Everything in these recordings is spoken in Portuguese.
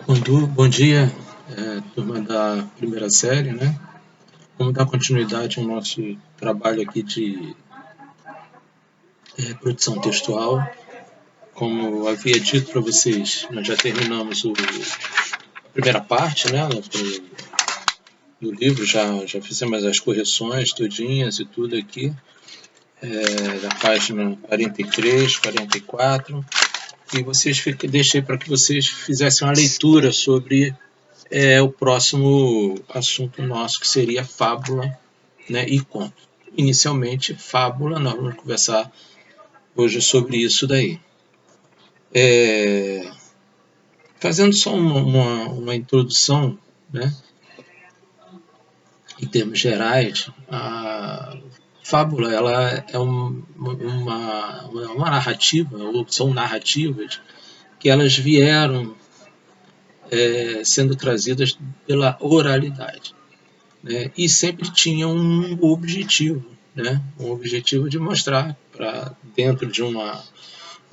Bom dia, turma da primeira série, né? Vamos dar continuidade ao nosso trabalho aqui de produção textual. Como eu havia dito para vocês, nós já terminamos a primeira parte, né, do livro, já fizemos as correções todinhas e tudo aqui, da página 43, 44, e deixei para que vocês fizessem uma leitura sobre o próximo assunto nosso, que seria fábula, né, e conto. Inicialmente, fábula, nós vamos conversar hoje sobre isso daí. Fazendo só uma introdução, né, em termos gerais, a fábula ela é uma narrativa, ou são narrativas, que elas vieram sendo trazidas pela oralidade, né, e sempre tinham um objetivo, né, um objetivo de mostrar para dentro de uma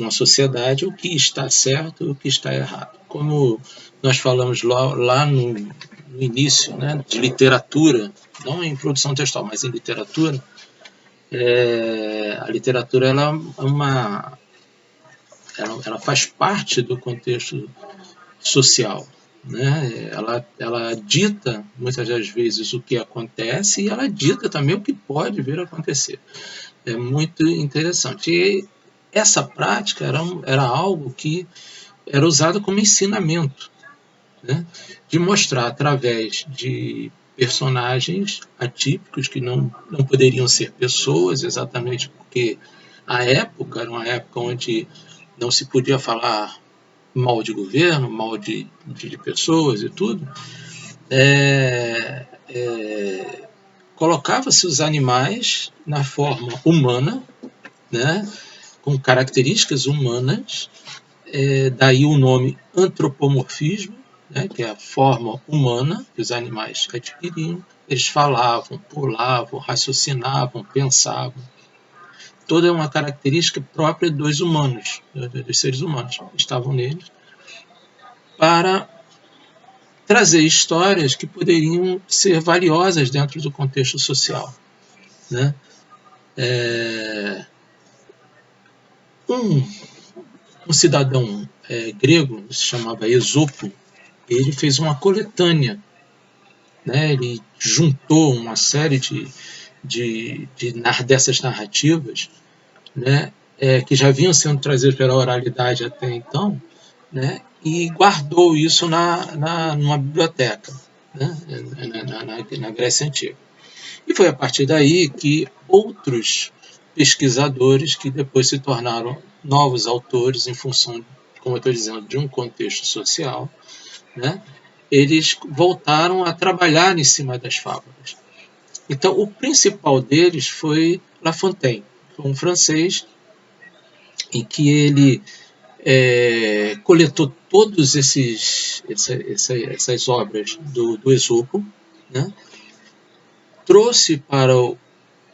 sociedade o que está certo e o que está errado. Como nós falamos lá no início, né, de literatura, não em produção textual, mas em literatura, a literatura ela faz parte do contexto social, né? Ela dita muitas das vezes o que acontece e ela dita também o que pode vir a acontecer. É muito interessante. E essa prática era algo que era usado como ensinamento, né? De mostrar através de personagens atípicos que não poderiam ser pessoas, exatamente porque a época era uma época onde não se podia falar mal de governo, mal de pessoas e tudo. Colocava-se os animais na forma humana, né, com características humanas, daí o nome antropomorfismo, né, que é a forma humana que os animais adquiriam. Eles falavam, pulavam, raciocinavam, pensavam. Toda uma característica própria dos humanos, dos seres humanos que estavam neles, para trazer histórias que poderiam ser valiosas dentro do contexto social, né? Um cidadão grego, se chamava Esopo, ele fez uma coletânea, né? Ele juntou uma série dessas narrativas, né? Que já vinham sendo trazidas pela oralidade até então, né? E guardou isso numa biblioteca, né? Na Grécia Antiga. E foi a partir daí que outros pesquisadores, que depois se tornaram novos autores em função, como eu estou dizendo, de um contexto social, né, eles voltaram a trabalhar em cima das fábulas. Então, o principal deles foi La Fontaine, um francês, em que ele coletou todas essas obras do Esopo, né, trouxe para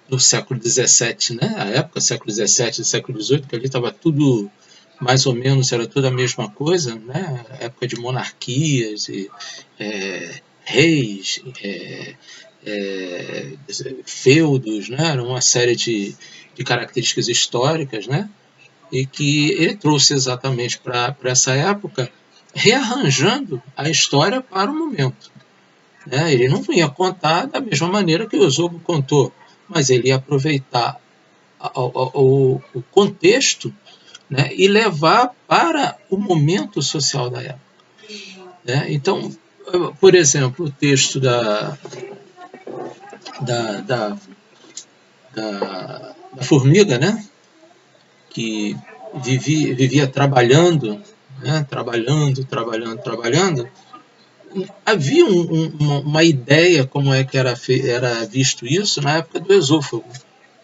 no século XVII, né, a época, século XVII e século XVIII, que ali estava tudo mais ou menos, era tudo a mesma coisa, né, época de monarquias e reis, feudos, né, era uma série de características históricas, né, e que ele trouxe exatamente para essa época, rearranjando a história para o momento. Né? Ele não ia contar da mesma maneira que o Esopo contou, mas ele ia aproveitar o contexto, né, e levar para o momento social da época. Né? Então, por exemplo, o texto da formiga, né, que vivia trabalhando, né, trabalhando, havia uma ideia como é que era visto isso na época do esôfago.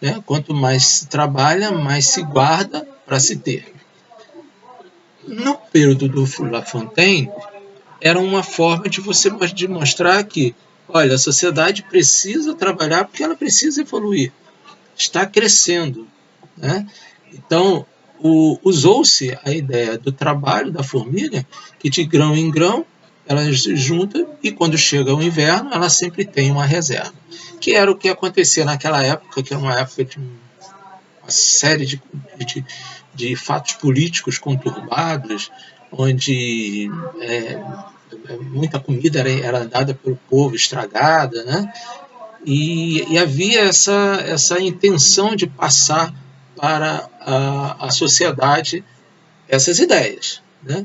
Né? Quanto mais se trabalha, mais se guarda para se ter. No período do La Fontaine, era uma forma de mostrar que, olha, a sociedade precisa trabalhar porque ela precisa evoluir, está crescendo. Né? Então, usou-se a ideia do trabalho da formiga, que de grão em grão ela se junta e quando chega o inverno, ela sempre tem uma reserva. Que era o que acontecia naquela época, que era uma época de uma série de, fatos políticos conturbados, onde muita comida era dada pelo povo estragada, né? E havia essa intenção de passar para a sociedade essas ideias, né?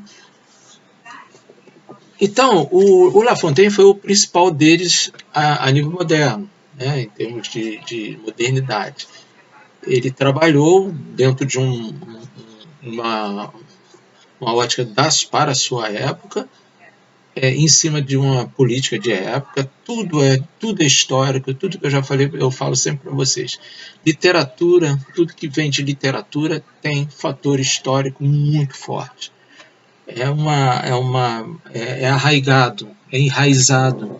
Então, o La Fontaine foi o principal deles a nível moderno, né, em termos de modernidade. Ele trabalhou dentro de uma, uma ótica para a sua época, em cima de uma política de época, tudo é histórico, tudo que eu já falei, eu falo sempre para vocês. Literatura, tudo que vem de literatura tem fator histórico muito forte. É arraigado, é enraizado,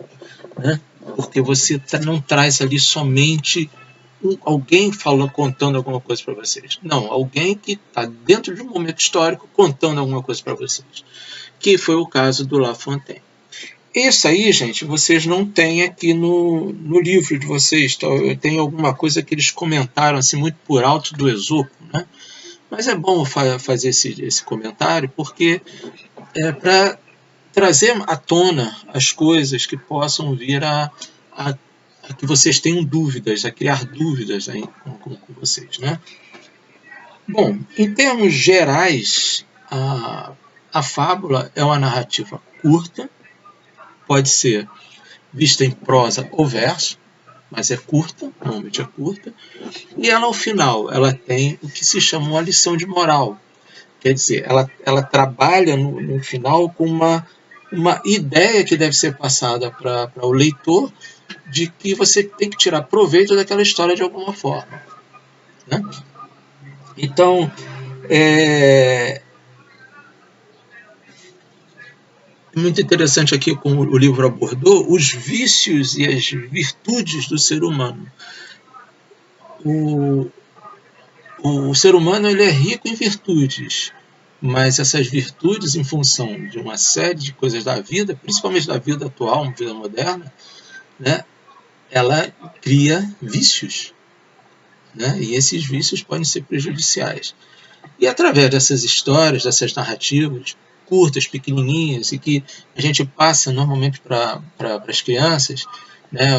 né? Porque você não traz ali somente alguém contando alguma coisa para vocês. Não, alguém que está dentro de um momento histórico contando alguma coisa para vocês. Que foi o caso do La Fontaine. Isso aí, gente, vocês não têm aqui no livro de vocês. Tem alguma coisa que eles comentaram assim muito por alto do Esopo, né? Mas é bom fazer esse comentário porque é para trazer à tona as coisas que possam vir a que vocês tenham dúvidas, a criar dúvidas aí com vocês, né? Bom, em termos gerais, a fábula é uma narrativa curta, pode ser vista em prosa ou verso, mas é curta, normalmente é curta, e ela, ao final, ela tem o que se chama uma lição de moral. Quer dizer, ela trabalha no final com uma ideia que deve ser passada para o leitor de que você tem que tirar proveito daquela história de alguma forma, né? Então, é muito interessante aqui como o livro abordou os vícios e as virtudes do ser humano. O ser humano ele é rico em virtudes, mas essas virtudes, em função de uma série de coisas da vida, principalmente da vida atual, uma vida moderna, né, ela cria vícios, né, e esses vícios podem ser prejudiciais. E através dessas histórias, dessas narrativas curtas, pequenininhas, e que a gente passa normalmente para as crianças, né,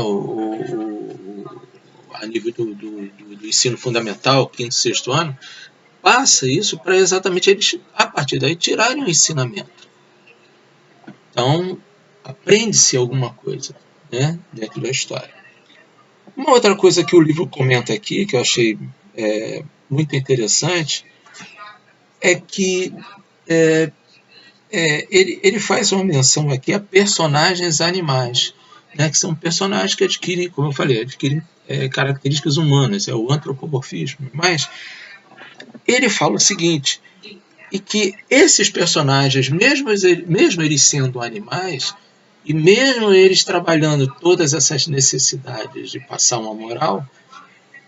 a nível do ensino fundamental, quinto, sexto ano, passa isso para exatamente eles, a partir daí, tirarem o ensinamento. Então, aprende-se alguma coisa, né, dentro da história. Uma outra coisa que o livro comenta aqui, que eu achei muito interessante, é que ele faz uma menção aqui a personagens animais, né, que são personagens que adquirem, como eu falei, adquirem características humanas, é o antropomorfismo. Mas ele fala o seguinte, e que esses personagens, mesmo eles sendo animais, e mesmo eles trabalhando todas essas necessidades de passar uma moral,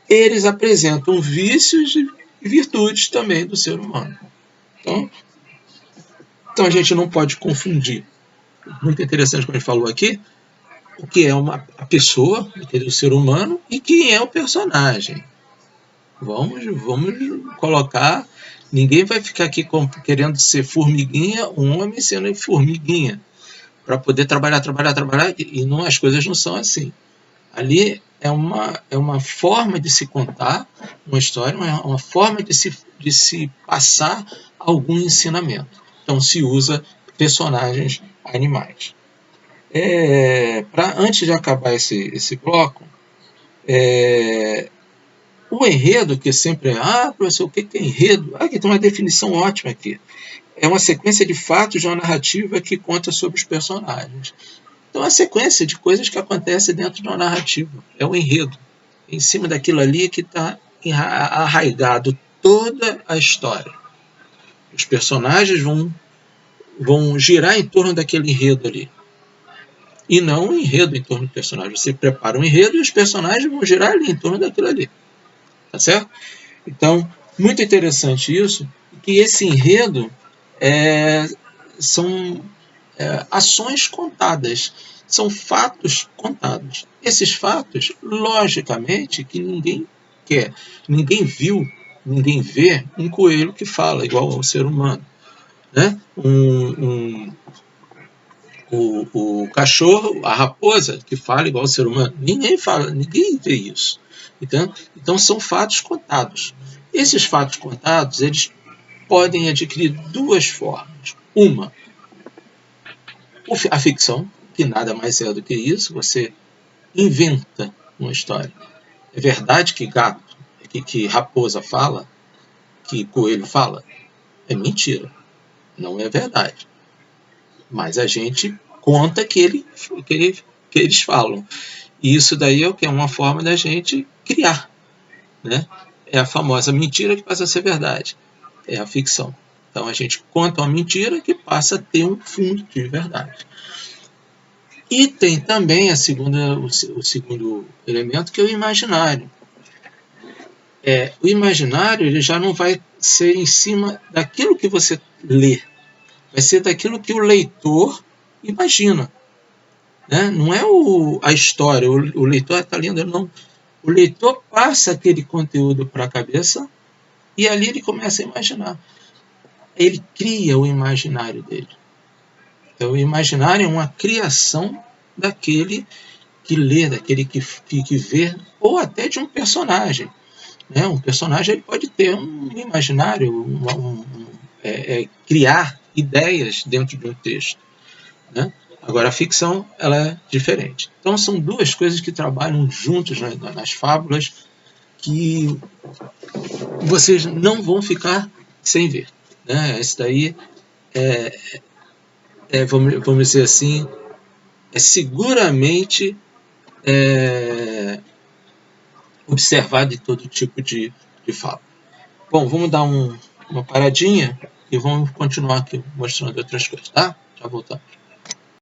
eles apresentam vícios e virtudes também do ser humano. Então a gente não pode confundir. Muito interessante como ele falou aqui, o que é a pessoa, o ser humano, e quem é o personagem. Vamos colocar. Ninguém vai ficar aqui querendo ser formiguinha, um homem sendo formiguinha, para poder trabalhar, e não, as coisas não são assim. Ali é uma forma de se contar uma história, uma forma de se passar algum ensinamento. Então se usa personagens animais. Antes de acabar esse bloco, o enredo, que sempre professor, o que é enredo? Aqui tem uma definição ótima aqui. É uma sequência de fatos de uma narrativa que conta sobre os personagens. Então, é uma sequência de coisas que acontecem dentro de uma narrativa. É um enredo. Em cima daquilo ali que está arraigado toda a história. Os personagens vão girar em torno daquele enredo ali. E não um enredo em torno do personagem. Você prepara um enredo e os personagens vão girar ali em torno daquilo ali. Tá certo? Então, muito interessante isso, que esse enredo são ações contadas, são fatos contados. Esses fatos, logicamente, que ninguém quer, ninguém viu, ninguém vê um coelho que fala igual ao ser humano, né? O cachorro, a raposa que fala igual ao ser humano, ninguém fala, ninguém vê isso. Então são fatos contados. Esses fatos contados, eles podem adquirir duas formas. Uma, a ficção, que nada mais é do que isso, você inventa uma história. É verdade que gato, que raposa fala, que coelho fala? É mentira, não é verdade. Mas a gente conta que eles falam. E isso daí é o que? É uma forma da gente criar, né? É a famosa mentira que passa a ser verdade. É a ficção. Então a gente conta uma mentira que passa a ter um fundo de verdade. E tem também o segundo elemento, que é o imaginário. O imaginário ele já não vai ser em cima daquilo que você lê, vai ser daquilo que o leitor imagina. Né? Não é a história, o leitor está lendo, não. O leitor passa aquele conteúdo para a cabeça e ali ele começa a imaginar. Ele cria o imaginário dele. Então, o imaginário é uma criação daquele que lê, daquele que vê, ou até de um personagem. Né? Um personagem ele pode ter um imaginário, criar ideias dentro de um texto. Né? Agora, a ficção ela é diferente. Então, são duas coisas que trabalham juntos nas fábulas que vocês não vão ficar sem ver. Né? Esse daí vamos dizer assim, seguramente observar de todo tipo de fábula. Bom, vamos dar uma paradinha e vamos continuar aqui mostrando outras coisas, tá? Já voltamos.